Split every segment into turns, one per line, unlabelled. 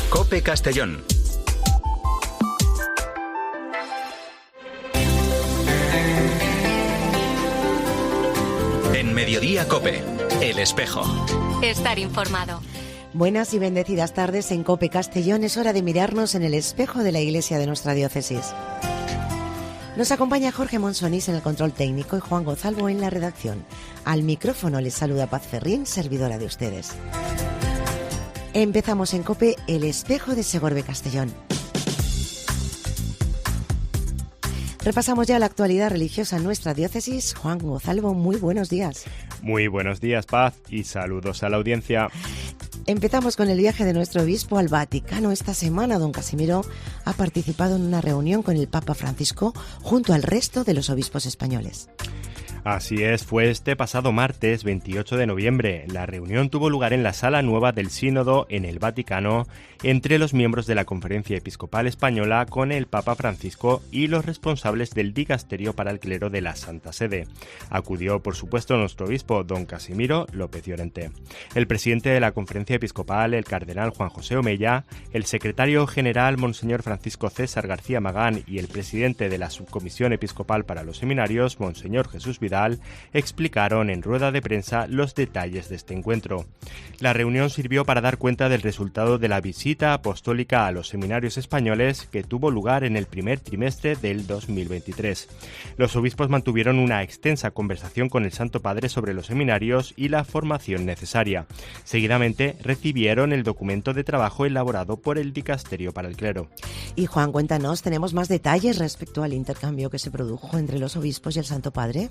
COPE Castellón. En Mediodía COPE, El Espejo.
Estar informado.
Buenas y bendecidas tardes en COPE Castellón. Es hora de mirarnos en el espejo de la iglesia de nuestra diócesis. Nos acompaña Jorge Monsonís en el control técnico y Juan Gonzalvo en la redacción. Al micrófono les saluda Paz Ferrín, servidora de ustedes. Empezamos en COPE, el espejo de Segorbe Castellón. Repasamos ya la actualidad religiosa en nuestra diócesis. Juan Gonzalvo, muy buenos días.
Muy buenos días, Paz, y saludos a la audiencia.
Empezamos con el viaje de nuestro obispo al Vaticano. Esta semana, don Casimiro ha participado en una reunión con el Papa Francisco junto al resto de los obispos españoles.
Así es, fue este pasado martes 28 de noviembre. La reunión tuvo lugar en la sala nueva del Sínodo en el Vaticano entre los miembros de la Conferencia Episcopal Española con el Papa Francisco y los responsables del Dicasterio para el Clero de la Santa Sede. Acudió, por supuesto, nuestro obispo, don Casimiro López Llorente. El presidente de la Conferencia Episcopal, el cardenal Juan José Omella, el secretario general, monseñor Francisco César García Magán, y el presidente de la Subcomisión Episcopal para los Seminarios, monseñor Jesús Vidal, explicaron en rueda de prensa los detalles de este encuentro. La reunión sirvió para dar cuenta del resultado de la visita apostólica a los seminarios españoles que tuvo lugar en el primer trimestre del 2023. Los obispos mantuvieron una extensa conversación con el Santo Padre sobre los seminarios y la formación necesaria. Seguidamente recibieron el documento de trabajo elaborado por el Dicasterio para el Clero.
Y Juan, cuéntanos, ¿tenemos más detalles respecto al intercambio que se produjo entre los obispos y el Santo Padre?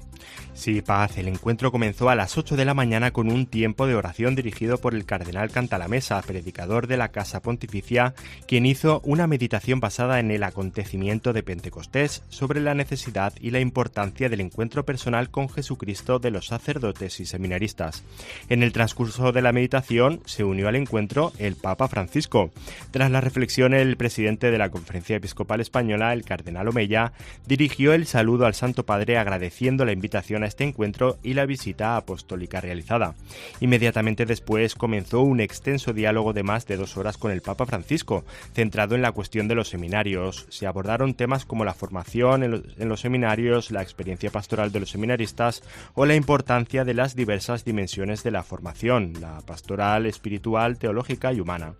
Sí, Paz, el encuentro comenzó a las 8 de la mañana con un tiempo de oración dirigido por el cardenal Cantalamessa, predicador de la Casa Pontificia, quien hizo una meditación basada en el acontecimiento de Pentecostés sobre la necesidad y la importancia del encuentro personal con Jesucristo de los sacerdotes y seminaristas. En el transcurso de la meditación se unió al encuentro el Papa Francisco. Tras la reflexión, el presidente de la Conferencia Episcopal Española, el cardenal Omella, dirigió el saludo al Santo Padre agradeciendo la invitación a este encuentro y la visita apostólica realizada. Inmediatamente después comenzó un extenso diálogo de más de 2 horas con el Papa Francisco, centrado en la cuestión de los seminarios. Se abordaron temas como la formación en los seminarios, la experiencia pastoral de los seminaristas o la importancia de las diversas dimensiones de la formación, la pastoral, espiritual, teológica y humana.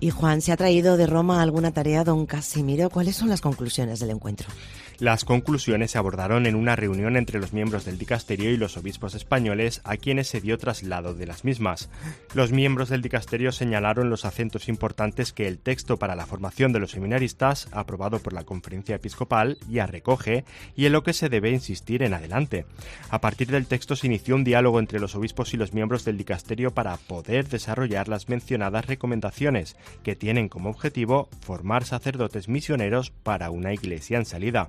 Y Juan, ¿se ha traído de Roma alguna tarea, don Casimiro? ¿Cuáles son las conclusiones del encuentro?
Las conclusiones se abordaron en una reunión entre los miembros del Dicasterio y los obispos españoles, a quienes se dio traslado de las mismas. Los miembros del Dicasterio señalaron los acentos importantes que el texto para la formación de los seminaristas, aprobado por la Conferencia Episcopal, ya recoge y en lo que se debe insistir en adelante. A partir del texto se inició un diálogo entre los obispos y los miembros del Dicasterio para poder desarrollar las mencionadas recomendaciones, que tienen como objetivo formar sacerdotes misioneros para una iglesia en salida.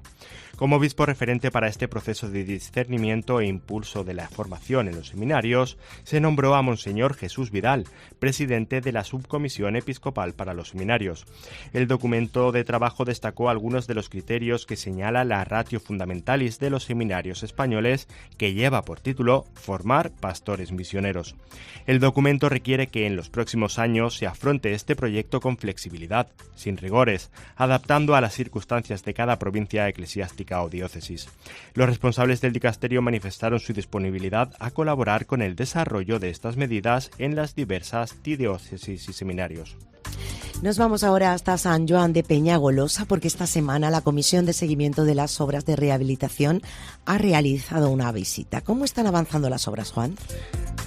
Como obispo referente para este proceso de discernimiento e impulso de la formación en los seminarios, se nombró a monseñor Jesús Vidal, presidente de la Subcomisión Episcopal para los Seminarios. El documento de trabajo destacó algunos de los criterios que señala la Ratio Fundamentalis de los seminarios españoles, que lleva por título Formar pastores misioneros. El documento requiere que en los próximos años se afronte este proyecto con flexibilidad, sin rigores, adaptando a las circunstancias de cada provincia eclesiástica o diócesis. Los responsables del dicasterio manifestaron su disponibilidad a colaborar con el desarrollo de estas medidas en las diversas diócesis y seminarios.
Nos vamos ahora hasta San Joan de Peñagolosa, porque esta semana la Comisión de Seguimiento de las Obras de Rehabilitación ha realizado una visita. ¿Cómo están avanzando las obras, Juan?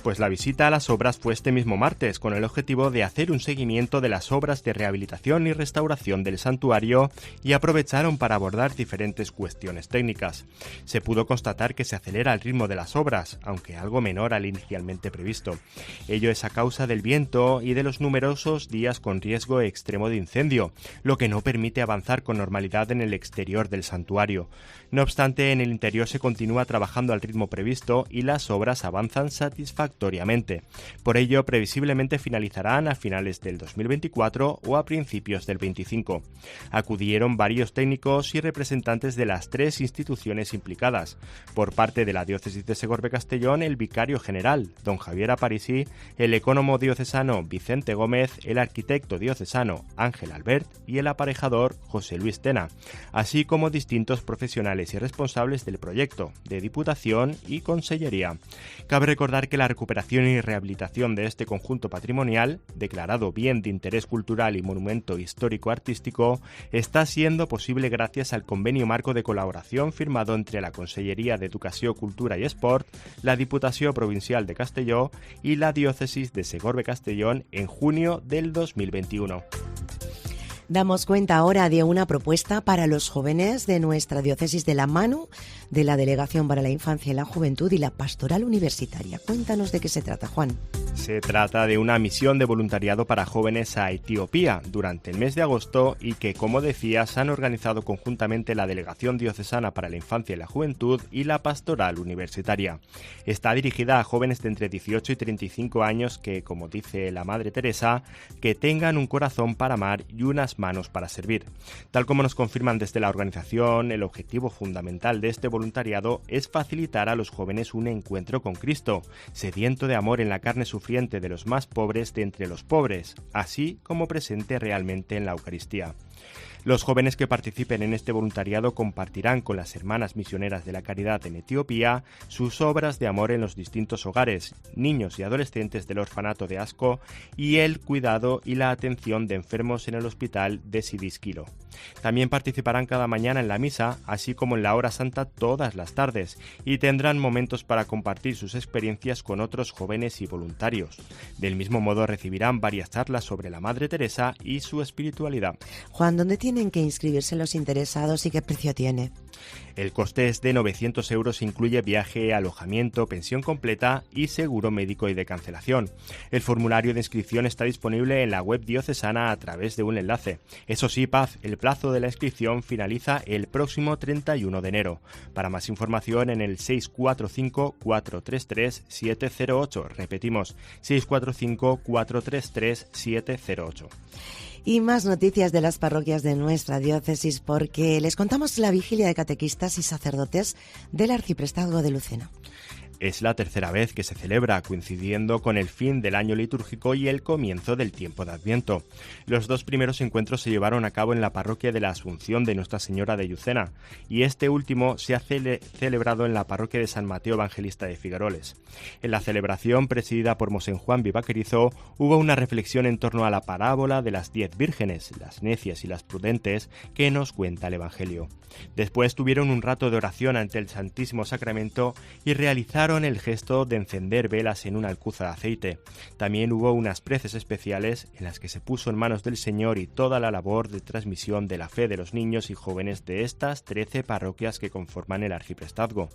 Pues la visita a las obras fue este mismo martes, con el objetivo de hacer un seguimiento de las obras de rehabilitación y restauración del santuario, y aprovecharon para abordar diferentes cuestiones técnicas. Se pudo constatar que se acelera el ritmo de las obras, aunque algo menor al inicialmente previsto. Ello es a causa del viento y de los numerosos días con riesgo extremo de incendio, lo que no permite avanzar con normalidad en el exterior del santuario. No obstante, en el interior se continúa trabajando al ritmo previsto y las obras avanzan satisfactoriamente satisfactoriamente. Por ello, previsiblemente finalizarán a finales del 2024 o a principios del 25. Acudieron varios técnicos y representantes de las 3 instituciones implicadas. Por parte de la diócesis de Segorbe-Castellón, el vicario general, don Javier Aparici, el ecónomo diocesano Vicente Gómez, el arquitecto diocesano Ángel Albert y el aparejador José Luis Tena, así como distintos profesionales y responsables del proyecto, de Diputación y Consellería. Cabe recordar que la recuperación y rehabilitación de este conjunto patrimonial, declarado bien de interés cultural y monumento histórico-artístico, está siendo posible gracias al convenio marco de colaboración firmado entre la Consellería de Educació, Cultura y Esport, la Diputació Provincial de Castelló y la Diócesis de Segorbe-Castellón en junio del 2021.
Damos cuenta ahora de una propuesta para los jóvenes de nuestra diócesis de la mano de la Delegación para la Infancia y la Juventud y la Pastoral Universitaria. Cuéntanos de qué se trata, Juan.
Se trata de una misión de voluntariado para jóvenes a Etiopía durante el mes de agosto y que, como decías, han organizado conjuntamente la Delegación Diocesana para la Infancia y la Juventud y la Pastoral Universitaria. Está dirigida a jóvenes de entre 18 y 35 años que, como dice la Madre Teresa, que tengan un corazón para amar y unas manos para servir. Tal como nos confirman desde la organización, el objetivo fundamental de este voluntariado es facilitar a los jóvenes un encuentro con Cristo, sediento de amor en la carne sufriente de los más pobres de entre los pobres, así como presente realmente en la Eucaristía. Los jóvenes que participen en este voluntariado compartirán con las hermanas misioneras de la caridad en Etiopía sus obras de amor en los distintos hogares, niños y adolescentes del orfanato de Asco y el cuidado y la atención de enfermos en el hospital de Sidiskilo. También participarán cada mañana en la misa, así como en la hora santa todas las tardes, y tendrán momentos para compartir sus experiencias con otros jóvenes y voluntarios. Del mismo modo recibirán varias charlas sobre la Madre Teresa y su espiritualidad.
Juan, ¿dónde tienen que inscribirse los interesados y qué precio tiene?
El coste es de 900 euros, incluye viaje, alojamiento, pensión completa y seguro médico y de cancelación. El formulario de inscripción está disponible en la web diocesana a través de un enlace. Eso sí, Paz, el plazo de la inscripción finaliza el próximo 31 de enero. Para más información en el 645-433-708. Repetimos, 645-433-708.
Y más noticias de las parroquias de nuestra diócesis porque les contamos la vigilia de catequistas y sacerdotes del Arciprestazgo de Lucena.
Es la tercera vez que se celebra, coincidiendo con el fin del año litúrgico y el comienzo del tiempo de Adviento. Los 2 primeros encuentros se llevaron a cabo en la parroquia de la Asunción de Nuestra Señora de Llucena y este último se ha celebrado en la parroquia de San Mateo Evangelista de Figueroles. En la celebración, presidida por Mosén Juan Vivaquerizo, hubo una reflexión en torno a la parábola de las 10 vírgenes, las necias y las prudentes, que nos cuenta el Evangelio. Después tuvieron un rato de oración ante el Santísimo Sacramento y realizaron el gesto de encender velas en una alcuza de aceite. También hubo unas preces especiales en las que se puso en manos del Señor y toda la labor de transmisión de la fe de los niños y jóvenes de estas 13 parroquias que conforman el arciprestazgo.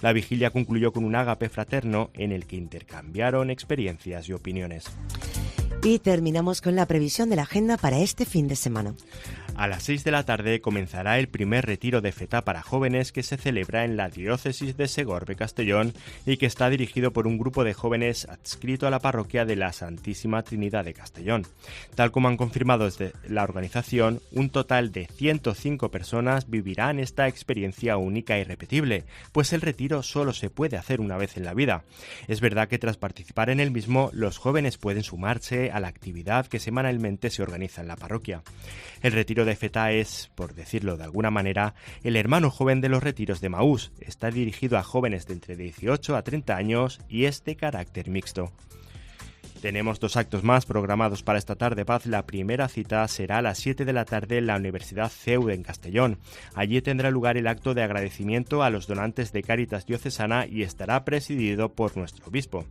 La vigilia concluyó con un ágape fraterno en el que intercambiaron experiencias y opiniones.
Y terminamos con la previsión de la agenda para este fin de semana.
A las 6 de la tarde comenzará el primer retiro de fetá para jóvenes que se celebra en la diócesis de Segorbe-Castellón y que está dirigido por un grupo de jóvenes adscrito a la parroquia de la Santísima Trinidad de Castellón. Tal como han confirmado desde la organización, un total de 105 personas vivirán esta experiencia única e irrepetible, pues el retiro solo se puede hacer una vez en la vida. Es verdad que tras participar en el mismo, los jóvenes pueden sumarse a la actividad que semanalmente se organiza en la parroquia. El retiro de fetá es, por decirlo de alguna manera, el hermano joven de los retiros de Maús. Está dirigido a jóvenes de entre 18 a 30 años y es de carácter mixto. Tenemos 2 actos más programados para esta tarde, Paz. La primera cita será a las 7 de la tarde en la Universidad CEU en Castellón. Allí tendrá lugar el acto de agradecimiento a los donantes de Cáritas Diocesana y estará presidido por nuestro obispo.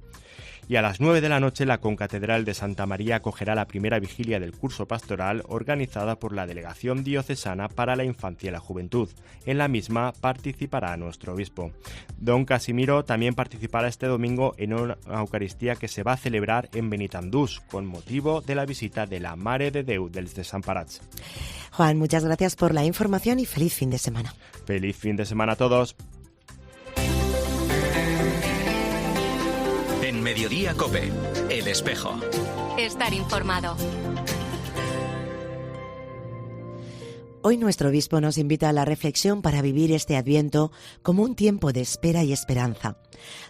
Y a las 9 de la noche la Concatedral de Santa María acogerá la primera vigilia del curso pastoral organizada por la Delegación Diocesana para la Infancia y la Juventud. En la misma participará nuestro obispo. Don Casimiro también participará este domingo en una Eucaristía que se va a celebrar en Benitandús con motivo de la visita de la Mare de Déu dels Desemparats.
Juan, muchas gracias por la información y feliz fin de semana.
Feliz fin de semana a todos.
En En Mediodía COPE, El Espejo.
Estar informado.
Hoy nuestro obispo nos invita a la reflexión para vivir este Adviento como un tiempo de espera y esperanza.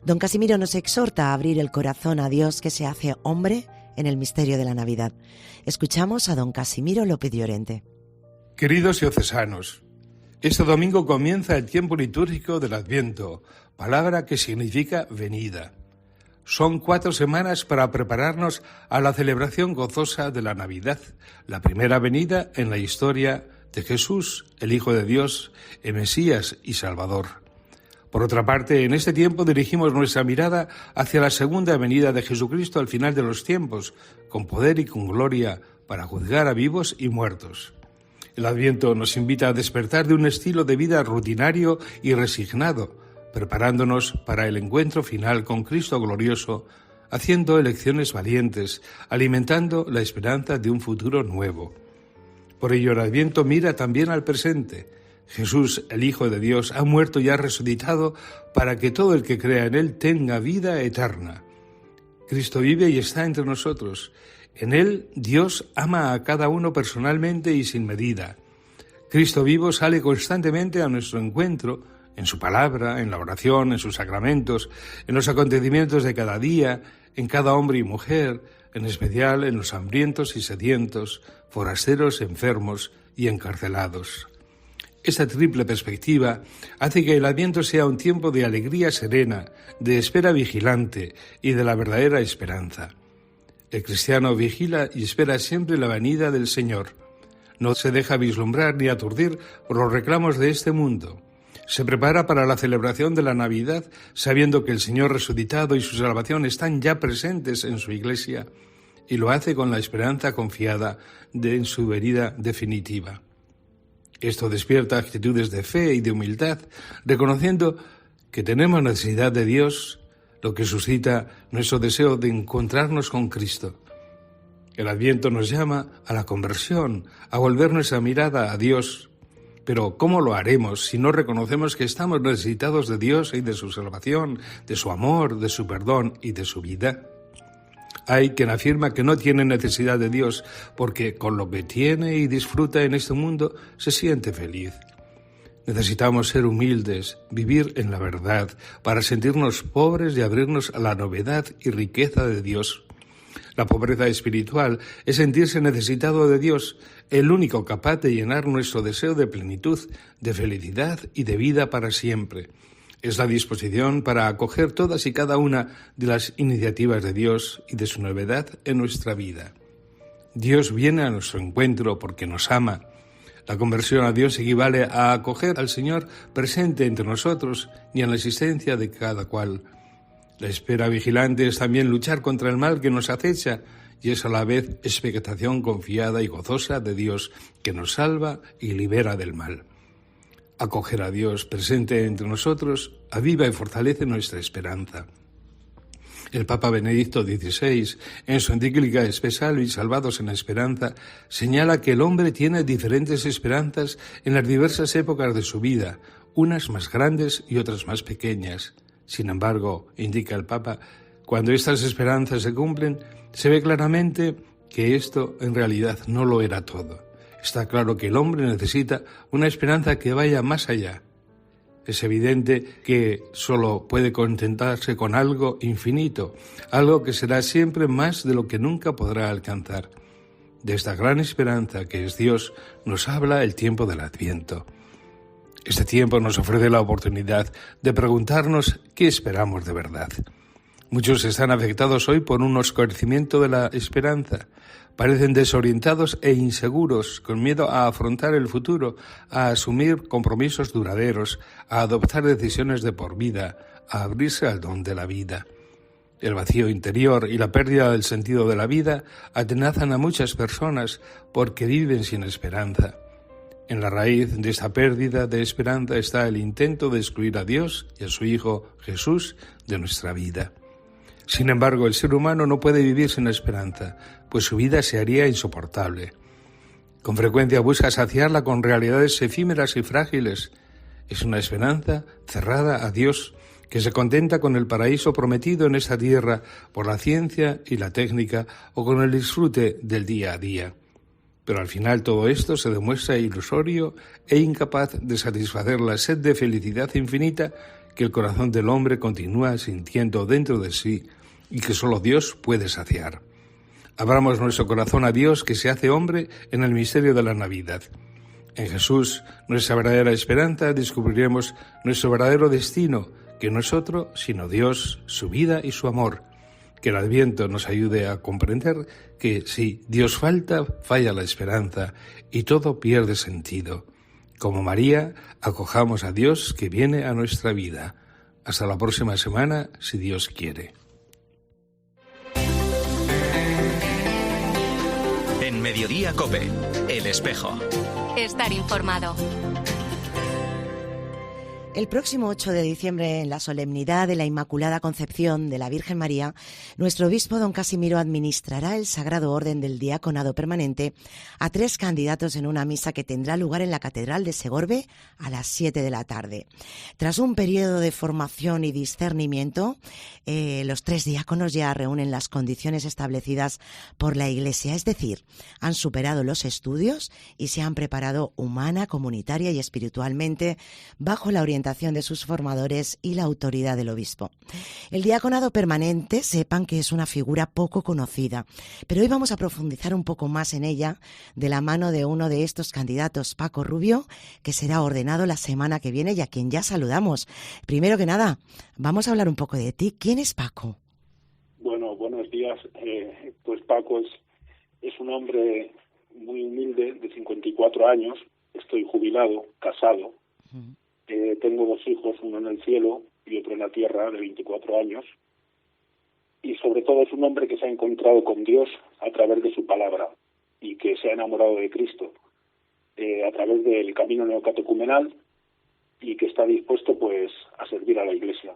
Don Casimiro nos exhorta a abrir el corazón a Dios que se hace hombre en el misterio de la Navidad. Escuchamos a don Casimiro López Llorente.
Queridos diocesanos, este domingo comienza el tiempo litúrgico del Adviento, palabra que significa venida. Son 4 semanas para prepararnos a la celebración gozosa de la Navidad, la primera venida en la historia de Jesús, el Hijo de Dios, el Mesías y Salvador. Por otra parte, en este tiempo dirigimos nuestra mirada hacia la segunda venida de Jesucristo al final de los tiempos, con poder y con gloria, para juzgar a vivos y muertos. El Adviento nos invita a despertar de un estilo de vida rutinario y resignado, preparándonos para el encuentro final con Cristo glorioso, haciendo elecciones valientes, alimentando la esperanza de un futuro nuevo. Por ello, el Adviento mira también al presente. Jesús, el Hijo de Dios, ha muerto y ha resucitado para que todo el que crea en Él tenga vida eterna. Cristo vive y está entre nosotros. En Él, Dios ama a cada uno personalmente y sin medida. Cristo vivo sale constantemente a nuestro encuentro, en su palabra, en la oración, en sus sacramentos, en los acontecimientos de cada día, en cada hombre y mujer, en especial en los hambrientos y sedientos, forasteros, enfermos y encarcelados. Esta triple perspectiva hace que el Adviento sea un tiempo de alegría serena, de espera vigilante y de la verdadera esperanza. El cristiano vigila y espera siempre la venida del Señor. No se deja vislumbrar ni aturdir por los reclamos de este mundo. Se prepara para la celebración de la Navidad sabiendo que el Señor resucitado y su salvación están ya presentes en su Iglesia, y lo hace con la esperanza confiada en su venida definitiva. Esto despierta actitudes de fe y de humildad, reconociendo que tenemos necesidad de Dios, lo que suscita nuestro deseo de encontrarnos con Cristo. El Adviento nos llama a la conversión, a volver nuestra mirada a Dios. Pero ¿cómo lo haremos si no reconocemos que estamos necesitados de Dios y de su salvación, de su amor, de su perdón y de su vida? Hay quien afirma que no tiene necesidad de Dios porque con lo que tiene y disfruta en este mundo se siente feliz. Necesitamos ser humildes, vivir en la verdad, para sentirnos pobres y abrirnos a la novedad y riqueza de Dios. La pobreza espiritual es sentirse necesitado de Dios, el único capaz de llenar nuestro deseo de plenitud, de felicidad y de vida para siempre. Es la disposición para acoger todas y cada una de las iniciativas de Dios y de su novedad en nuestra vida. Dios viene a nuestro encuentro porque nos ama. La conversión a Dios equivale a acoger al Señor presente entre nosotros y en la existencia de cada cual. La espera vigilante es también luchar contra el mal que nos acecha y es a la vez expectación confiada y gozosa de Dios que nos salva y libera del mal. Acoger a Dios presente entre nosotros aviva y fortalece nuestra esperanza. El Papa Benedicto XVI, en su encíclica Spe Salvi, Salvados en la Esperanza, señala que el hombre tiene diferentes esperanzas en las diversas épocas de su vida, unas más grandes y otras más pequeñas. Sin embargo, indica el Papa, cuando estas esperanzas se cumplen, se ve claramente que esto en realidad no lo era todo. Está claro que el hombre necesita una esperanza que vaya más allá. Es evidente que solo puede contentarse con algo infinito, algo que será siempre más de lo que nunca podrá alcanzar. De esta gran esperanza que es Dios nos habla el tiempo del Adviento. Este tiempo nos ofrece la oportunidad de preguntarnos qué esperamos de verdad. Muchos están afectados hoy por un oscurecimiento de la esperanza. Parecen desorientados e inseguros, con miedo a afrontar el futuro, a asumir compromisos duraderos, a adoptar decisiones de por vida, a abrirse al don de la vida. El vacío interior y la pérdida del sentido de la vida atenazan a muchas personas porque viven sin esperanza. En la raíz de esta pérdida de esperanza está el intento de excluir a Dios y a su Hijo Jesús de nuestra vida. Sin embargo, el ser humano no puede vivir sin esperanza, pues su vida se haría insoportable. Con frecuencia busca saciarla con realidades efímeras y frágiles. Es una esperanza cerrada a Dios que se contenta con el paraíso prometido en esta tierra por la ciencia y la técnica o con el disfrute del día a día. Pero al final todo esto se demuestra ilusorio e incapaz de satisfacer la sed de felicidad infinita que el corazón del hombre continúa sintiendo dentro de sí y que solo Dios puede saciar. Abramos nuestro corazón a Dios que se hace hombre en el misterio de la Navidad. En Jesús, nuestra verdadera esperanza, descubriremos nuestro verdadero destino, que no es otro sino Dios, su vida y su amor. Que el Adviento nos ayude a comprender que si Dios falta, falla la esperanza y todo pierde sentido. Como María, acojamos a Dios que viene a nuestra vida. Hasta la próxima semana, si Dios quiere.
En Mediodía COPE, El Espejo.
Estar informado.
El próximo 8 de diciembre, en la solemnidad de la Inmaculada Concepción de la Virgen María, nuestro obispo don Casimiro administrará el Sagrado Orden del Diaconado Permanente a 3 candidatos en una misa que tendrá lugar en la Catedral de Segorbe a las 7 de la tarde. Tras un periodo de formación y discernimiento, los 3 diáconos ya reúnen las condiciones establecidas por la Iglesia, es decir, han superado los estudios y se han preparado humana, comunitaria y espiritualmente bajo la orientación de sus formadores y la autoridad del obispo. El diaconado permanente, sepan que es una figura poco conocida, pero hoy vamos a profundizar un poco más en ella de la mano de uno de estos candidatos, Paco Rubio, que será ordenado la semana que viene y a quien ya saludamos. Primero que nada, vamos a hablar un poco de ti. ¿Quién es Paco?
Bueno, buenos días. Pues Paco es un hombre muy humilde, de 54 años. Estoy jubilado, casado. Tengo 2 hijos, uno en el cielo y otro en la tierra, de 24 años. Y sobre todo es un hombre que se ha encontrado con Dios a través de su palabra y que se ha enamorado de Cristo a través del camino neocatecumenal y que está dispuesto pues a servir a la Iglesia.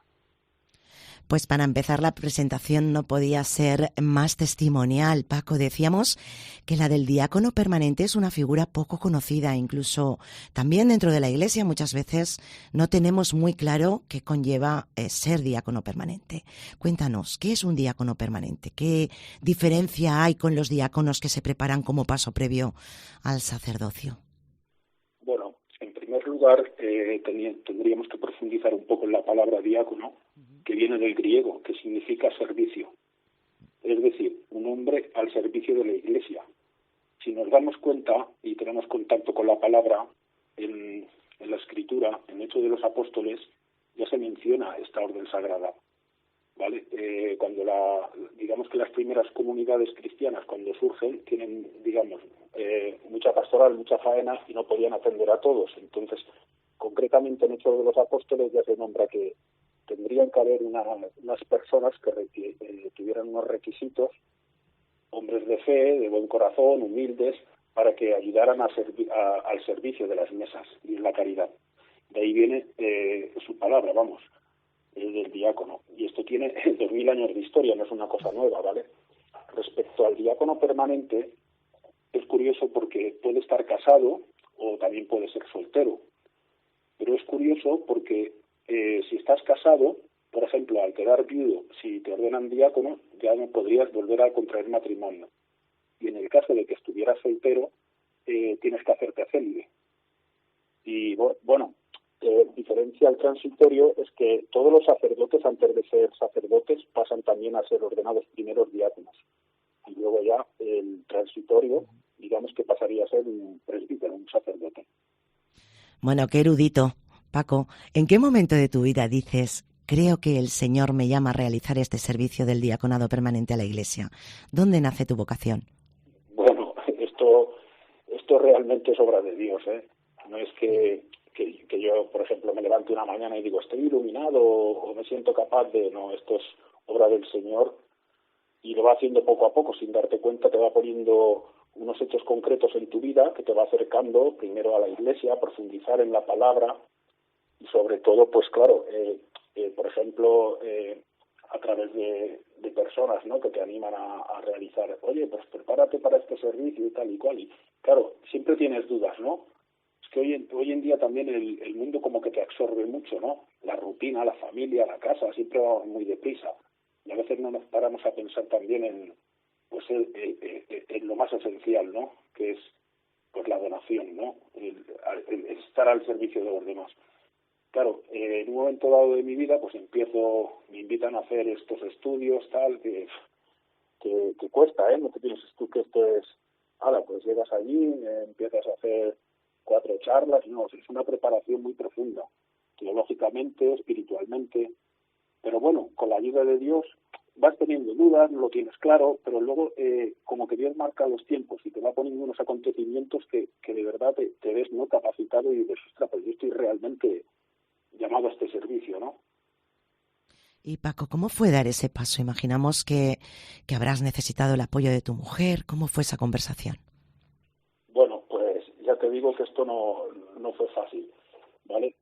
Pues para empezar la presentación no podía ser más testimonial. Paco, decíamos que la del diácono permanente es una figura poco conocida, incluso también dentro de la Iglesia muchas veces no tenemos muy claro qué conlleva ser diácono permanente. Cuéntanos, ¿qué es un diácono permanente? ¿Qué diferencia hay con los diáconos que se preparan como paso previo al sacerdocio?
Bueno, en primer lugar tendríamos que profundizar un poco en la palabra diácono, que viene del griego, que significa servicio. Es decir, un hombre al servicio de la Iglesia. Si nos damos cuenta y tenemos contacto con la palabra, en la Escritura, en Hechos de los Apóstoles, ya se menciona esta orden sagrada. ¿Vale? Cuando digamos que las primeras comunidades cristianas, cuando surgen, tienen, digamos, mucha pastoral, mucha faena y no podían atender a todos. Entonces, concretamente en Hechos de los Apóstoles ya se nombra que tendrían que haber unas personas que tuvieran unos requisitos, hombres de fe, de buen corazón, humildes, para que ayudaran al servicio de las mesas y en la caridad. De ahí viene su palabra, del diácono. Y esto tiene 2000 años de historia, no es una cosa nueva, ¿vale? Respecto al diácono permanente, es curioso porque puede estar casado o también puede ser soltero. Pero es curioso porque si estás casado, por ejemplo, al quedar viudo, si te ordenan diácono, ya no podrías volver a contraer matrimonio. Y en el caso de que estuvieras soltero, tienes que hacerte célibe. Y bueno, diferencia al transitorio es que todos los sacerdotes, antes de ser sacerdotes, pasan también a ser ordenados primeros diáconos. Y luego ya el transitorio, digamos que pasaría a ser un presbítero, un sacerdote.
Bueno, qué erudito. Paco, ¿en qué momento de tu vida dices, creo que el Señor me llama a realizar este servicio del diaconado permanente a la Iglesia? ¿Dónde nace tu vocación?
Bueno, esto realmente es obra de Dios, ¿eh? No es que yo, por ejemplo, me levante una mañana y digo, estoy iluminado o me siento capaz de... No, esto es obra del Señor y lo va haciendo poco a poco, sin darte cuenta, te va poniendo unos hechos concretos en tu vida que te va acercando primero a la Iglesia, a profundizar en la palabra y sobre todo, pues claro, por ejemplo, a través de personas, ¿no?, que te animan a realizar, oye, pues prepárate para este servicio y tal y cual. Y claro, siempre tienes dudas, ¿no? Es que hoy en día también el mundo como que te absorbe mucho, ¿no? La rutina, la familia, la casa, siempre vamos muy deprisa. Y a veces no nos paramos a pensar también en lo más esencial, ¿no? Que es pues la donación, ¿no? El estar al servicio de los demás. Claro, en un momento dado de mi vida, pues me invitan a hacer estos estudios, tal, que cuesta, ¿eh? No te pienses tú que esto es, pues llegas allí, empiezas a hacer 4 charlas, no, es una preparación muy profunda, teológicamente, espiritualmente, pero bueno, con la ayuda de Dios vas teniendo dudas, no lo tienes claro, pero luego como que Dios marca los tiempos y te va poniendo unos acontecimientos que de verdad te ves no capacitado y dices, ostras, pues yo estoy realmente llamado a este servicio, ¿no?
Y Paco, ¿cómo fue dar ese paso? Imaginamos que habrás necesitado el apoyo de tu mujer. ¿Cómo fue esa conversación?
Bueno, pues ya te digo que esto no fue fácil, ¿vale?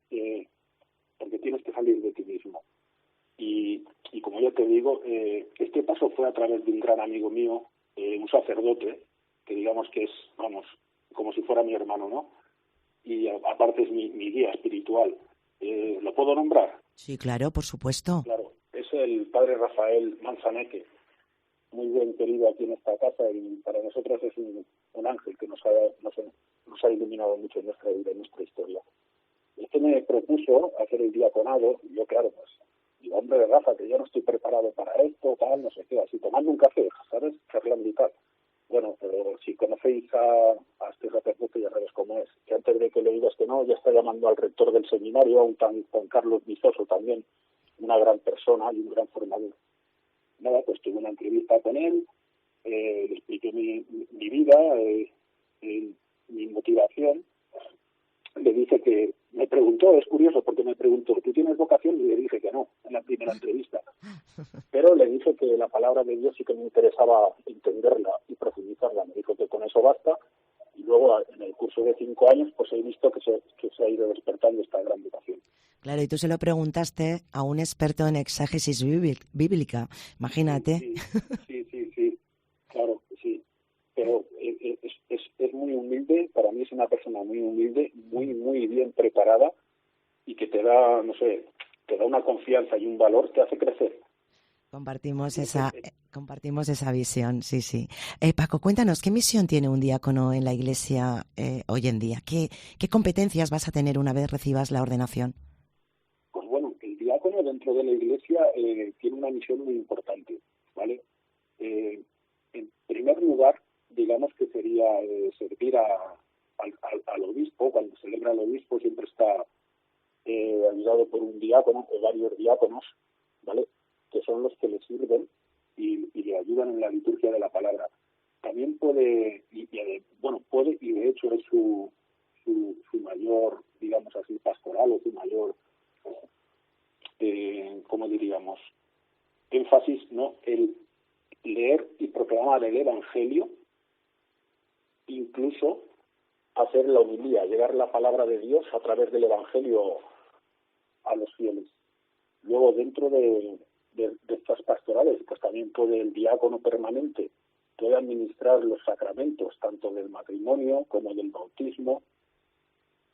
Porque tienes que salir de ti mismo. Y como ya te digo, este paso fue a través de un gran amigo mío, un sacerdote, que digamos que es, vamos, como si fuera mi hermano, ¿no? Y aparte es mi guía espiritual. ¿Lo puedo nombrar?
Sí, claro, por supuesto.
Claro, es el padre Rafael Manzaneque, muy bien querido aquí en esta casa, y para nosotros es un ángel que nos ha iluminado mucho en nuestra vida, en nuestra historia. Este me propuso hacer el diaconado, y yo, claro, pues, digo, hombre, Rafa, que yo no estoy preparado para esto, tal, no sé qué, así tomando un café, ¿sabes? Charlando y tal. Bueno, pero si conocéis a este sacerdote ya sabes cómo es, que antes de que le digas que no, ya está llamando al rector del seminario, a un tan Juan Carlos Vizoso también, una gran persona y un gran formador. Nada, pues tuve una entrevista con él, le expliqué mi vida, mi motivación. Le dije que, me preguntó, es curioso porque me preguntó, ¿tú tienes vocación? Y le dije que no, en la primera entrevista. Pero le dije que la palabra de Dios sí que me interesaba entenderla y profundizarla. Me dijo que con eso basta. Y luego, en el curso de 5 años, pues he visto que se ha ido despertando esta gran vocación.
Claro, y tú se lo preguntaste a un experto en exégesis bíblica. Imagínate.
Sí, claro, sí. Pero es muy humilde, para mí es una persona muy humilde, muy bien preparada y que te da, no sé, te da una confianza y un valor, te hace crecer.
Compartimos esa visión, sí, sí. Paco, cuéntanos, ¿qué misión tiene un diácono en la Iglesia hoy en día? ¿Qué competencias vas a tener una vez recibas la ordenación?
Pues bueno, el diácono dentro de la Iglesia tiene una misión muy importante, ¿vale? En primer lugar, digamos que sería servir al obispo. Cuando celebra el obispo siempre está ayudado por un diácono o varios diáconos, ¿vale? Que son los que le sirven y le ayudan en la liturgia de la palabra. También puede, y de hecho es su mayor, digamos así, pastoral, o su mayor, ¿cómo diríamos?, énfasis, ¿no?, el leer y proclamar el Evangelio, incluso hacer la homilía, llevar la palabra de Dios a través del Evangelio a los fieles. Luego, dentro de estas pastorales, pues también puede el diácono permanente, puede administrar los sacramentos, tanto del matrimonio como del bautismo,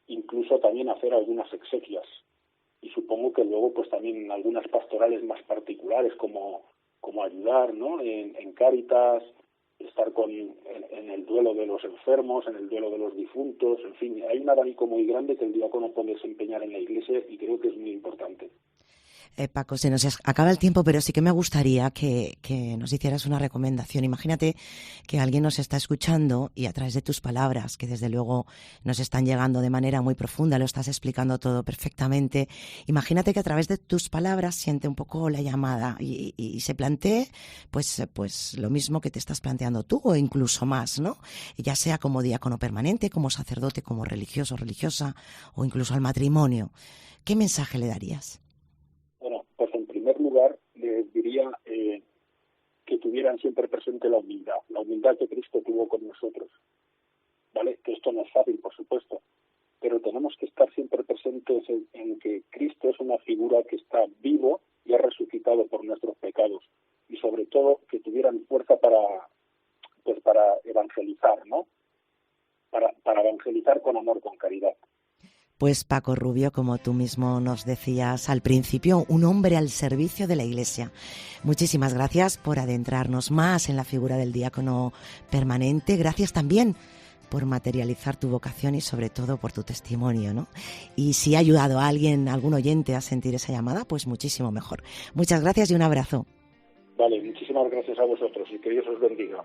incluso también hacer algunas exequias. Y supongo que luego, pues también en algunas pastorales más particulares, como ayudar, ¿no?, en Cáritas, estar en el duelo de los enfermos, en el duelo de los difuntos, en fin, hay un abanico muy grande que el diácono puede desempeñar en la Iglesia y creo que es muy importante.
Paco, se nos acaba el tiempo, pero sí que me gustaría que nos hicieras una recomendación. Imagínate que alguien nos está escuchando y a través de tus palabras, que desde luego nos están llegando de manera muy profunda, lo estás explicando todo perfectamente. Imagínate que a través de tus palabras siente un poco la llamada y se plantee pues lo mismo que te estás planteando tú o incluso más, ¿no? Ya sea como diácono permanente, como sacerdote, como religioso o religiosa o incluso al matrimonio. ¿Qué mensaje le darías?
Bueno, pues en primer lugar les diría que tuvieran siempre presente la humildad que Cristo tuvo con nosotros, ¿vale? Que esto no es fácil, por supuesto, pero tenemos que estar siempre presentes en que Cristo es una figura que está vivo y ha resucitado por nuestros pecados, y sobre todo que tuvieran fuerza para evangelizar, ¿no? Para evangelizar con amor, con caridad.
Pues Paco Rubio, como tú mismo nos decías al principio, un hombre al servicio de la Iglesia. Muchísimas gracias por adentrarnos más en la figura del diácono permanente. Gracias también por materializar tu vocación y sobre todo por tu testimonio, ¿no? Y si ha ayudado a alguien, algún oyente a sentir esa llamada, pues muchísimo mejor. Muchas gracias y un abrazo.
Vale, muchísimas gracias a vosotros y que Dios os bendiga.